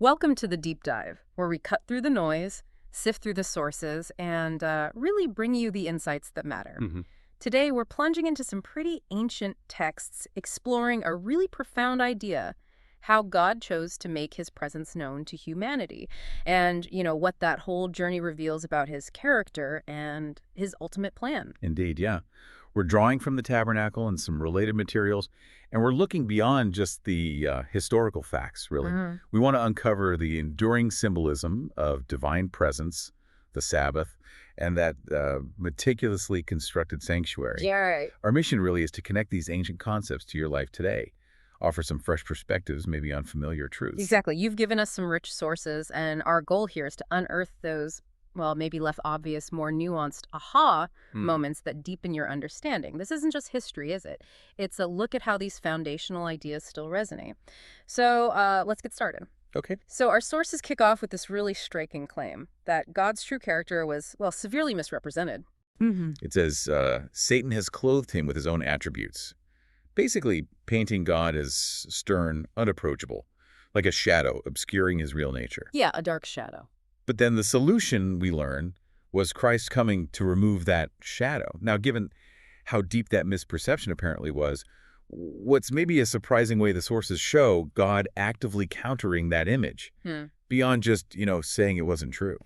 Welcome to the deep dive, where we cut through the noise, sift through the sources, and really bring you the insights that matter. hmm Today, we're plunging into some pretty ancient texts, exploring a really profound idea: how God chose to make his presence known to humanity, and, what that whole journey reveals about his character and his ultimate plan. Indeed, yeah. We're drawing from the tabernacle and some related materials, and we're looking beyond just the historical facts, really. Mhm. We want to uncover the enduring symbolism of divine presence, the Sabbath, and that meticulously constructed sanctuary. Yeah, right. Our mission really is to connect these ancient concepts to your life today, offer some fresh perspectives, maybe on familiar truths. Exactly. You've given us some rich sources, and our goal here is to unearth those, well, maybe less obvious, more nuanced aha Hmm. moments that deepen your understanding. This isn't just history, is it? It's a look at how these foundational ideas still resonate. So let's get started. Okay. So our sources kick off with this really striking claim that God's true character was, well, severely misrepresented. It says, Satan has clothed him with his own attributes, basically painting God as stern, unapproachable, like a shadow obscuring his real nature. Yeah, a dark shadow. But then the solution, we learn, was Christ coming to remove that shadow. Now, given how deep that misperception apparently was, what's maybe a surprising way the sources show God actively countering that image, Hmm. beyond just, saying it wasn't true.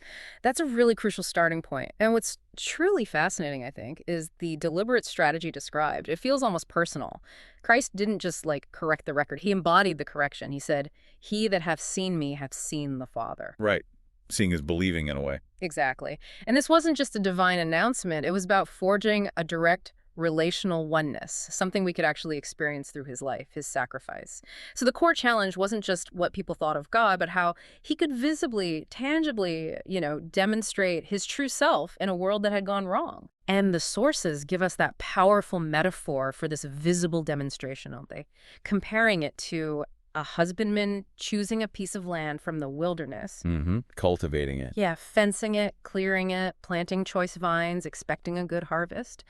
That's a really crucial starting point. And what's truly fascinating, I think, is the deliberate strategy described. It feels almost personal. Christ didn't just correct the record. He embodied the correction. He said, "He that hath seen me hath seen the Father." Right. Seeing is believing in a way. Exactly. And this wasn't just a divine announcement. It was about forging a direct relational oneness, something we could actually experience through his life, his sacrifice. So the core challenge wasn't just what people thought of God, but how he could visibly, tangibly, demonstrate his true self in a world that had gone wrong. And the sources give us that powerful metaphor for this visible demonstration, don't they? Comparing it to a husbandman choosing a piece of land from the wilderness. Cultivating it. Yeah, fencing it, clearing it, planting choice vines, expecting a good harvest.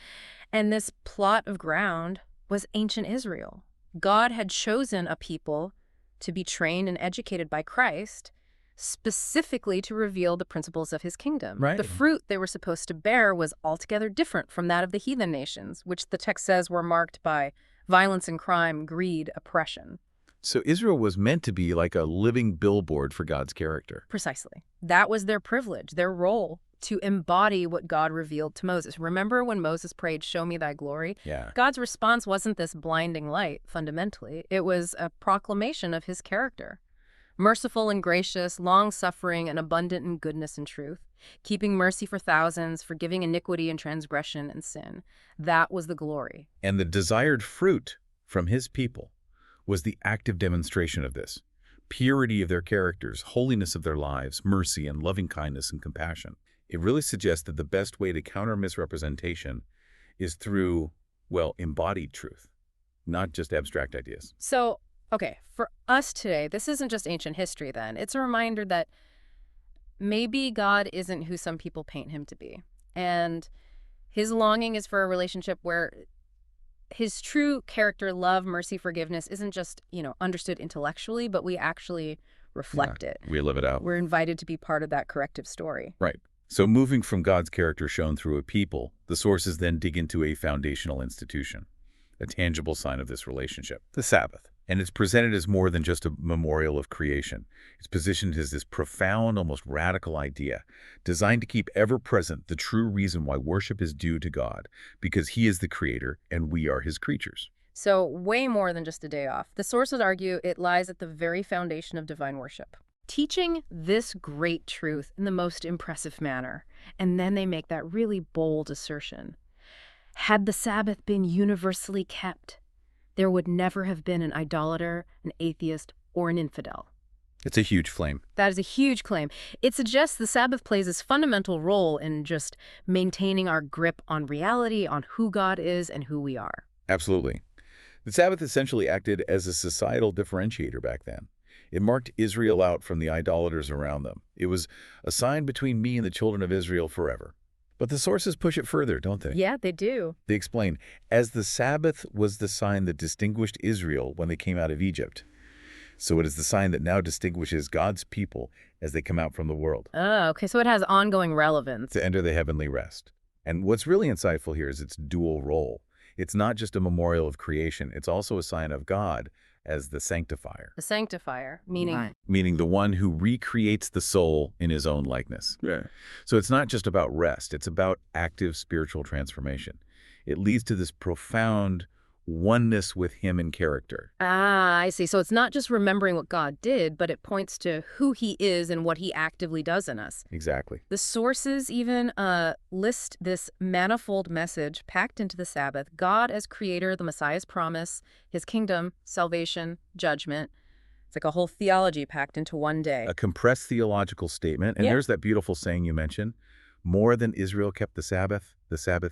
And this plot of ground was ancient Israel. God had chosen a people to be trained and educated by Christ, specifically to reveal the principles of his kingdom. Right. The fruit they were supposed to bear was altogether different from that of the heathen nations, which the text says were marked by violence and crime, greed, oppression. So Israel was meant to be like a living billboard for God's character. Precisely. That was their privilege, their role, to embody what God revealed to Moses. Remember when Moses prayed, "Show me thy glory"? Yeah. God's response wasn't this blinding light, fundamentally. It was a proclamation of his character. Merciful and gracious, long-suffering and abundant in goodness and truth, keeping mercy for thousands, forgiving iniquity and transgression and sin. That was the glory. And the desired fruit from his people was the active demonstration of this. Purity of their characters, holiness of their lives, mercy and loving kindness and compassion. It really suggests that the best way to counter misrepresentation is through, well, embodied truth, not just abstract ideas. So, okay, for us today, this isn't just ancient history then. It's a reminder that maybe God isn't who some people paint him to be. And his longing is for a relationship where his true character, love, mercy, forgiveness, isn't just, understood intellectually, but we actually reflect it. We live it out. We're invited to be part of that corrective story. Right. So moving from God's character shown through a people, the sources then dig into a foundational institution, a tangible sign of this relationship, the Sabbath. And it's presented as more than just a memorial of creation. It's positioned as this profound, almost radical idea, designed to keep ever present the true reason why worship is due to God, because he is the creator and we are his creatures. So way more than just a day off. The sources argue it lies at the very foundation of divine worship, teaching this great truth in the most impressive manner. And then they make that really bold assertion. Had the Sabbath been universally kept, there would never have been an idolater, an atheist, or an infidel. It's a huge claim. That is a huge claim. It suggests the Sabbath plays this fundamental role in just maintaining our grip on reality, on who God is and who we are. Absolutely. The Sabbath essentially acted as a societal differentiator back then. It marked Israel out from the idolaters around them. It was a sign between me and the children of Israel forever. But the sources push it further, don't they? Yeah, they do. They explain, as the Sabbath was the sign that distinguished Israel when they came out of Egypt, So it is the sign that now distinguishes God's people as they come out from the world Oh, okay, so it has ongoing relevance. to enter the heavenly rest. And what's really insightful here is its dual role. It's not just a memorial of creation, it's also a sign of God as the sanctifier, The sanctifier, meaning Right. meaning the one who recreates the soul in his own likeness. Yeah. So it's not just about rest, it's about active spiritual transformation. It leads to this profound oneness with him in character. Ah, I see. So it's not just remembering what God did, but it points to who he is and what he actively does in us. Exactly. The sources even list this manifold message packed into the Sabbath: God as creator, the Messiah's promise, his kingdom, salvation, judgment. It's like a whole theology packed into one day. A compressed theological statement. And Yeah. there's that beautiful saying you mentioned, more than Israel kept the Sabbath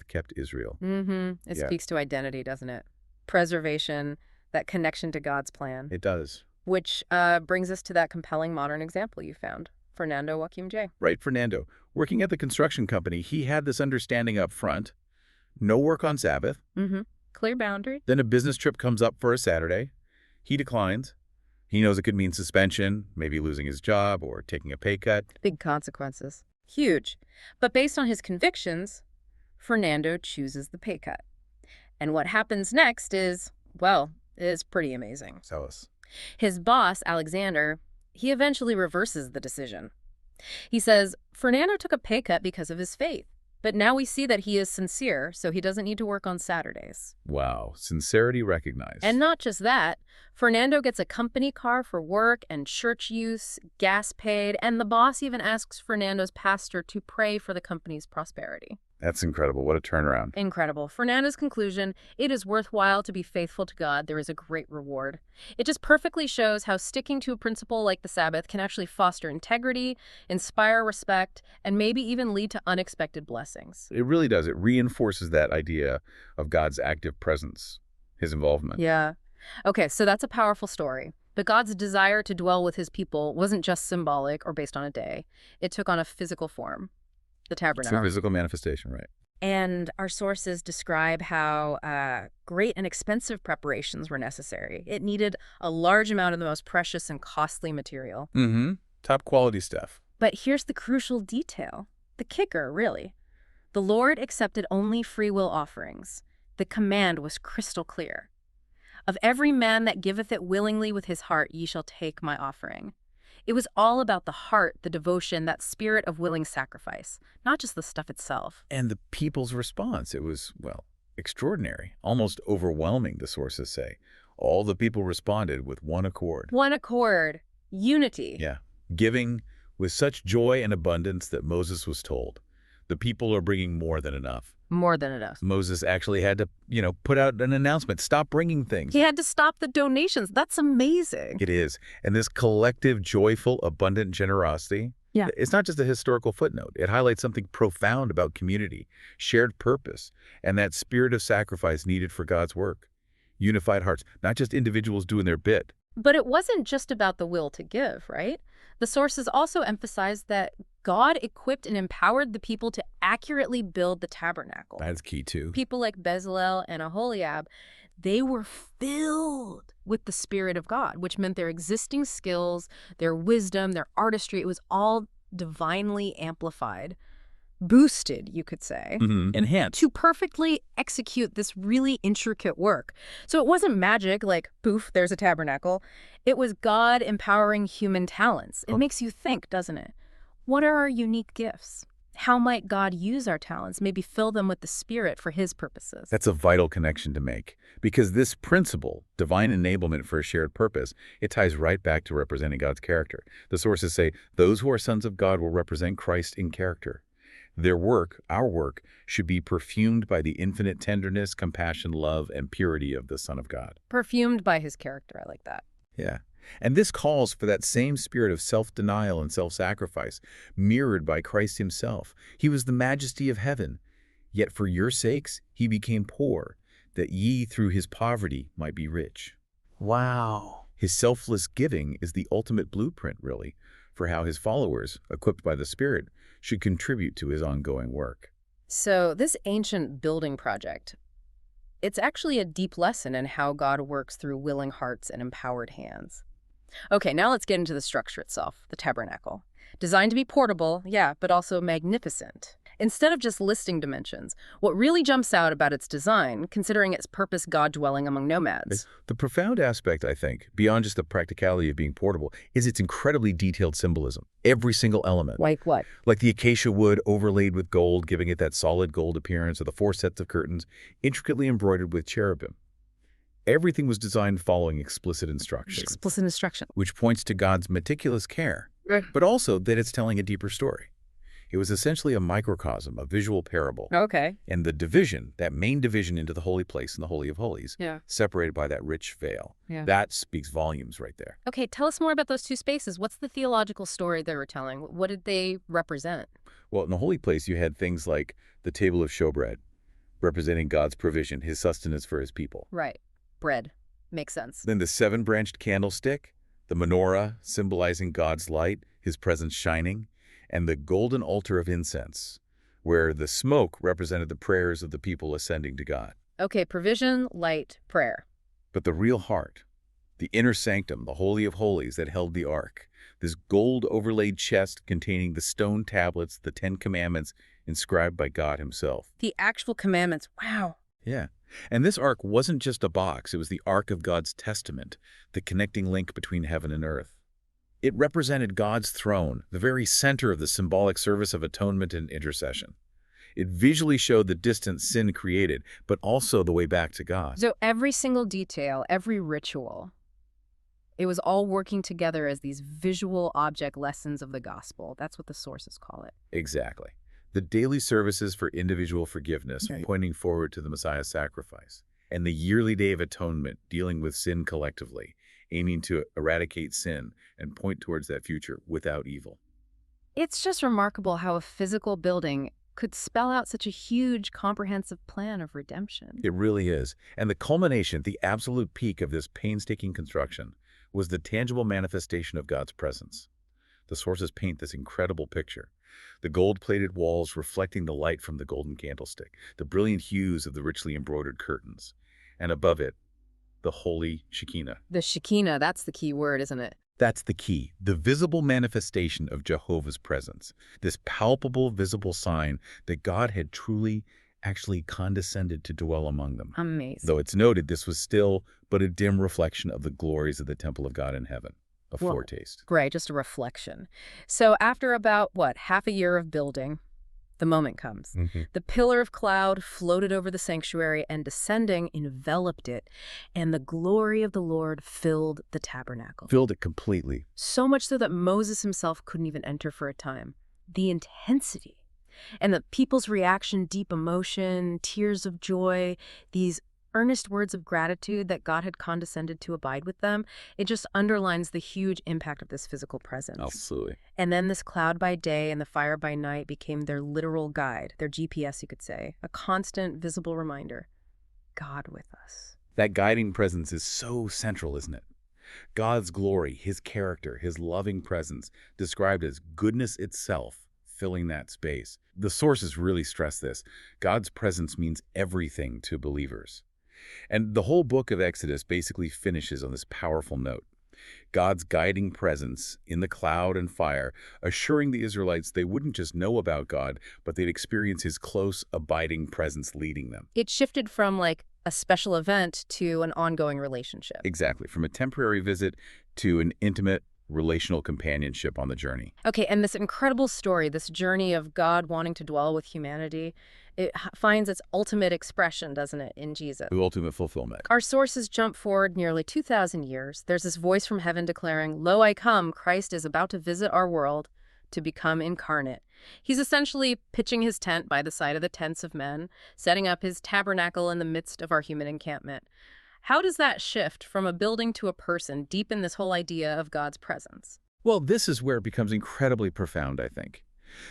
kept Israel. Mm-hmm. It Yeah. speaks to identity, doesn't it? Preservation, that connection to God's plan. It does. Which brings us to that compelling modern example you found, Fernando Joaquim J. Right, Fernando. Working at the construction company, he had this understanding up front. No work on Sabbath. Mm-hmm. Clear boundary. Then a business trip comes up for a Saturday. He declines. He knows it could mean suspension, maybe losing his job or taking a pay cut. Big consequences. Huge. But based on his convictions, Fernando chooses the pay cut. And what happens next is, well, is pretty amazing. Tell us. His boss, Alexander, he eventually reverses the decision. He says, Fernando took a pay cut because of his faith, but now we see that he is sincere, so he doesn't need to work on Saturdays. Wow, sincerity recognized. And not just that, Fernando gets a company car for work and church use, gas paid, and the boss even asks Fernando's pastor to pray for the company's prosperity. That's incredible. What a turnaround. Incredible. Fernando's conclusion: it is worthwhile to be faithful to God. There is a great reward. It just perfectly shows how sticking to a principle like the Sabbath can actually foster integrity, inspire respect, and maybe even lead to unexpected blessings. It really does. It reinforces that idea of God's active presence, his involvement. Yeah. Okay, so that's a powerful story. But God's desire to dwell with his people wasn't just symbolic or based on a day. It took on a physical form, the It's tabernacle. a physical manifestation, right? And our sources describe how great and expensive preparations were necessary. It needed a large amount of the most precious and costly material. Mm-hmm. Top quality stuff. But here's the crucial detail, the kicker, really. The Lord accepted only free will offerings. The command was crystal clear. Of every man that giveth it willingly with his heart, ye shall take my offering. It was all about the heart, the devotion, that spirit of willing sacrifice, not just the stuff itself. And the people's response, it was, well, extraordinary, almost overwhelming, the sources say. All the people responded with one accord. One accord, unity. Yeah, giving with such joy and abundance that Moses was told, the people are bringing more than enough. More than enough. Moses actually had to, put out an announcement, stop bringing things. He had to stop the donations. That's amazing. It is. And this collective, joyful, abundant generosity, Yeah. it's not just a historical footnote. It highlights something profound about community, shared purpose, and that spirit of sacrifice needed for God's work. Unified hearts, not just individuals doing their bit. But it wasn't just about the will to give, right? The sources also emphasized that God equipped and empowered the people to accurately build the tabernacle. That's key, too. People like Bezalel and Aholiab, they were filled with the Spirit of God, which meant their existing skills, their wisdom, their artistry, it was all divinely amplified, boosted, you could say, Enhanced. to perfectly execute this really intricate work. So it wasn't magic, like, poof, there's a tabernacle. It was God empowering human talents. It makes you think, doesn't it? What are our unique gifts? How might God use our talents, maybe fill them with the Spirit for his purposes? That's a vital connection to make, because this principle, divine enablement for a shared purpose, it ties right back to representing God's character. The sources say, those who are sons of God will represent Christ in character. Their work, our work, should be perfumed by the infinite tenderness, compassion, love, and purity of the Son of God. Perfumed by his character, I like that. Yeah. And this calls for that same spirit of self-denial and self-sacrifice, mirrored by Christ himself. He was the majesty of heaven, yet for your sakes he became poor, that ye through his poverty might be rich. Wow. His selfless giving is the ultimate blueprint, really, for how his followers, equipped by the Spirit, should contribute to his ongoing work. So this ancient building project, it's actually a deep lesson in how God works through willing hearts and empowered hands. Okay, now let's get into the structure itself, the tabernacle. Designed to be portable, yeah, but also magnificent. Instead of just listing dimensions, what really jumps out about its design, considering its purpose God dwelling among nomads? The profound aspect, I think, beyond just the practicality of being portable, is its incredibly detailed symbolism. Every single element. Like what? Like the acacia wood overlaid with gold, giving it that solid gold appearance, or the 4 sets of curtains, intricately embroidered with cherubim. Everything was designed following explicit instructions, Explicit instruction. which points to God's meticulous care, Right. but also that it's telling a deeper story. It was essentially a microcosm, a visual parable. Okay. And the division, that main division into the holy place and the Holy of Holies, Yeah. separated by that rich veil, Yeah. that speaks volumes right there. Okay, tell us more about those two spaces. What's the theological story they were telling? What did they represent? Well, in the holy place, you had things like the table of showbread, representing God's provision, his sustenance for his people. Right. Bread. Makes sense. Then the 7-branched candlestick, the menorah, symbolizing God's light, his presence shining, and the golden altar of incense, where the smoke represented the prayers of the people ascending to God. Okay, provision, light, prayer. But the real heart, the inner sanctum, the Holy of Holies that held the ark, this gold-overlaid chest containing the stone tablets, the 10 Commandments inscribed by God himself. The actual commandments. Wow. Yeah. And this ark wasn't just a box. It was the Ark of God's Testament, the connecting link between heaven and earth. It represented God's throne, the very center of the symbolic service of atonement and intercession. It visually showed the distance sin created, but also the way back to God. So every single detail, every ritual, it was all working together as these visual object lessons of the gospel. That's what the sources call it. Exactly. The daily services for individual forgiveness, Right. pointing forward to the Messiah's sacrifice, and the yearly Day of Atonement, dealing with sin collectively, aiming to eradicate sin and point towards that future without evil. It's just remarkable how a physical building could spell out such a huge, comprehensive plan of redemption. It really is. And the culmination, the absolute peak of this painstaking construction, was the tangible manifestation of God's presence. The sources paint this incredible picture. The gold-plated walls reflecting the light from the golden candlestick, the brilliant hues of the richly embroidered curtains, and above it, the holy Shekinah. The Shekinah, that's the key word, isn't it? That's the key, the visible manifestation of Jehovah's presence, this palpable, visible sign that God had truly, actually condescended to dwell among them. Amazing. Though it's noted this was still but a dim reflection of the glories of the temple of God in heaven, a Well, foretaste. Great, just a reflection. So after about, half a year of building, the moment comes. The pillar of cloud floated over the sanctuary and descending enveloped it, and the glory of the Lord filled the tabernacle. Filled it completely. So much so that Moses himself couldn't even enter for a time. The intensity and the people's reaction, deep emotion, tears of joy, these earnest words of gratitude that God had condescended to abide with them, it just underlines the huge impact of this physical presence. Absolutely. And then this cloud by day and the fire by night became their literal guide, their GPS, you could say, a constant, visible reminder. God with us. That guiding presence is so central, isn't it? God's glory, his character, his loving presence, described as goodness itself, filling that space. The sources really stress this. God's presence means everything to believers. And the whole book of Exodus basically finishes on this powerful note. God's guiding presence in the cloud and fire, assuring the Israelites they wouldn't just know about God, but they'd experience his close, abiding presence leading them. It shifted from a special event to an ongoing relationship. Exactly, from a temporary visit to an intimate, relational companionship on the journey. Okay, and this incredible story, this journey of God wanting to dwell with humanity, it finds its ultimate expression, doesn't it, in Jesus? The ultimate fulfillment. Our sources jump forward nearly 2,000 years. There's this voice from heaven declaring, "Lo, I come, Christ is about to visit our world, to become incarnate." He's essentially pitching his tent by the side of the tents of men, setting up his tabernacle in the midst of our human encampment. How does that shift from a building to a person deepen this whole idea of God's presence? Well, this is where it becomes incredibly profound, I think.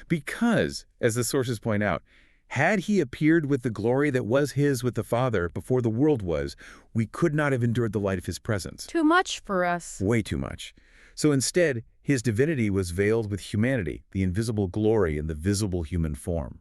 Because, as the sources point out, had he appeared with the glory that was his with the Father before the world was, we could not have endured the light of his presence. Too much for us. Way too much. So instead, his divinity was veiled with humanity, the invisible glory in the visible human form.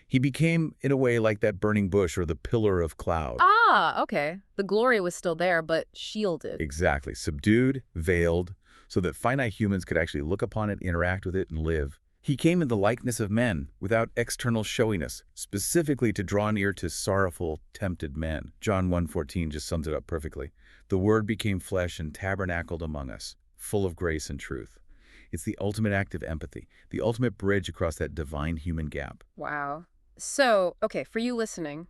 He became, in a way, like that burning bush or the pillar of cloud. Ah, okay. The glory was still there, but shielded. Exactly. Subdued, veiled, so that finite humans could actually look upon it, interact with it, and live. He came in the likeness of men, without external showiness, specifically to draw near to sorrowful, tempted men. John 1:14 just sums it up perfectly. The Word became flesh and tabernacled among us, full of grace and truth. It's the ultimate act of empathy, the ultimate bridge across that divine human gap. Wow. So, okay, for you listening,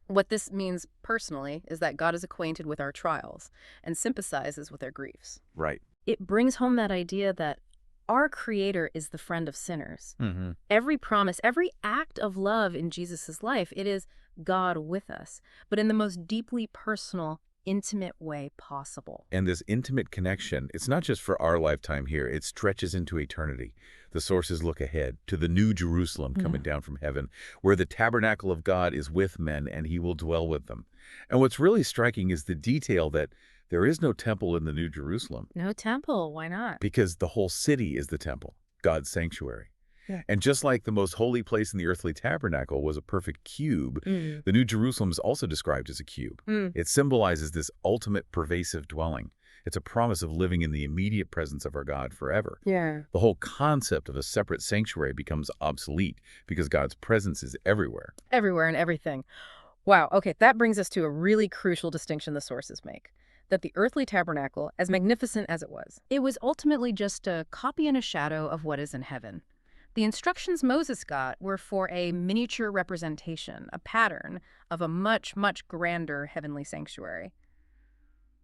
what this means personally is that God is acquainted with our trials and sympathizes with our griefs. Right. It brings home that idea that our Creator is the friend of sinners. Mm-hmm. Every promise, every act of love in Jesus' life, it is God with us, but in the most deeply personal, intimate way possible. And this intimate connection, it's not just for our lifetime here, it stretches into eternity. The sources look ahead to the new Jerusalem coming down from heaven, where the tabernacle of God is with men and he will dwell with them. And what's really striking is the detail that there is no temple in the new Jerusalem No temple, why not? because the whole city is the temple, God's sanctuary. Yeah. And just like the most holy place in the earthly tabernacle was a perfect cube, the New Jerusalem is also described as a cube. It symbolizes this ultimate pervasive dwelling. It's a promise of living in the immediate presence of our God forever. Yeah. The whole concept of a separate sanctuary becomes obsolete because God's presence is everywhere. Everywhere and everything. Wow, okay, that brings us to a really crucial distinction the sources make. That the earthly tabernacle, as magnificent as it was ultimately just a copy and a shadow of what is in heaven. The instructions Moses got were for a miniature representation, a pattern of a much, much grander heavenly sanctuary.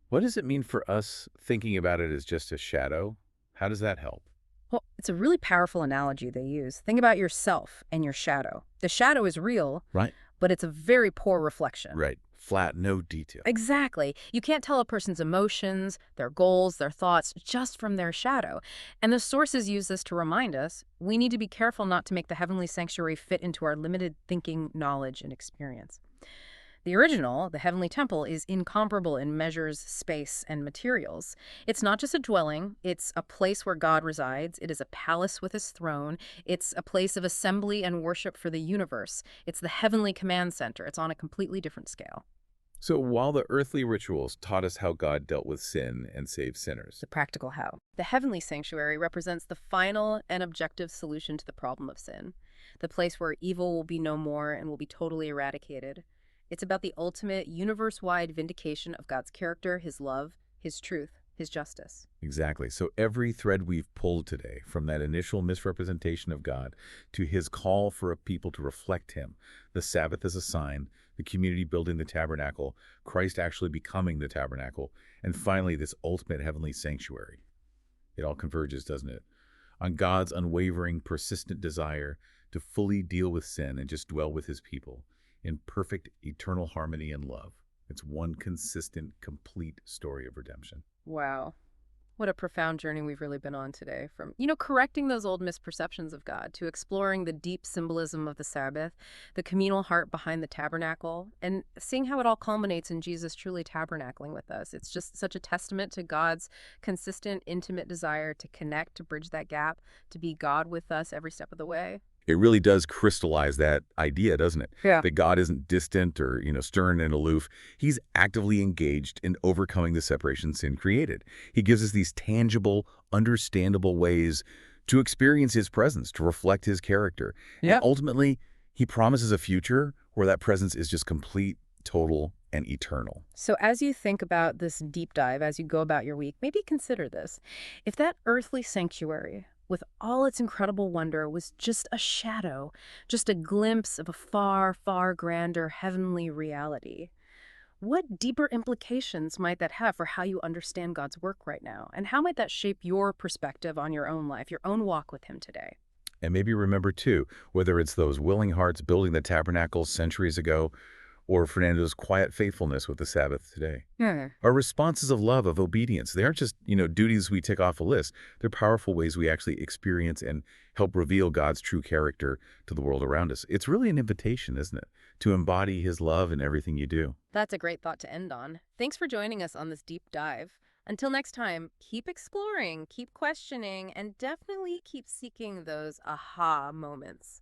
What does it mean for us thinking about it as just a shadow? How does that help? Well, it's a really powerful analogy they use. Think about yourself and your shadow. The shadow is real, Right. but it's a very poor reflection. Right. Flat, no detail. Exactly. You can't tell a person's emotions, their goals, their thoughts just from their shadow. And the sources use this to remind us we need to be careful not to make the heavenly sanctuary fit into our limited thinking, knowledge, and experience. The original, the heavenly temple, is incomparable in measures, space, and materials. It's not just a dwelling, it's a place where God resides. It is a palace with his throne. It's a place of assembly and worship for the universe. It's the heavenly command center. It's on a completely different scale. So while the earthly rituals taught us how God dealt with sin and saved sinners, The practical how. The heavenly sanctuary represents the final and objective solution to the problem of sin, the place where evil will be no more and will be totally eradicated. It's about the ultimate universe-wide vindication of God's character, his love, his truth, his justice. exactly. So every thread we've pulled today, from that initial misrepresentation of God to his call for a people to reflect him, the Sabbath as a sign, the community building the tabernacle, Christ actually becoming the tabernacle, and finally this ultimate heavenly sanctuary. It all converges, doesn't it? On God's unwavering, persistent desire to fully deal with sin and just dwell with his people in perfect, eternal harmony and love. It's one consistent, complete story of redemption. Wow. What a profound journey we've really been on today. From, correcting those old misperceptions of God to exploring the deep symbolism of the Sabbath, the communal heart behind the tabernacle, and seeing how it all culminates in Jesus truly tabernacling with us. It's just such a testament to God's consistent, intimate desire to connect, to bridge that gap, to be God with us every step of the way. It really does crystallize that idea, doesn't it? Yeah. That God isn't distant or, stern and aloof. He's actively engaged in overcoming the separation sin created. He gives us these tangible, understandable ways to experience his presence, to reflect his character. Yeah. And ultimately, he promises a future where that presence is just complete, total, and eternal. So as you think about this deep dive, as you go about your week, maybe consider this. If that earthly sanctuary, with all its incredible wonder, was just a shadow, just a glimpse of a far, far grander heavenly reality, what deeper implications might that have for how you understand God's work right now? And how might that shape your perspective on your own life, your own walk with him today? And maybe remember, too, whether it's those willing hearts building the tabernacle centuries ago or Fernando's quiet faithfulness with the Sabbath today. Yeah. Are responses of love, of obedience. They aren't just, duties we tick off a list. They're powerful ways we actually experience and help reveal God's true character to the world around us. It's really an invitation, isn't it, to embody his love in everything you do. That's a great thought to end on. Thanks for joining us on this deep dive. Until next time, keep exploring, keep questioning, and definitely keep seeking those aha moments.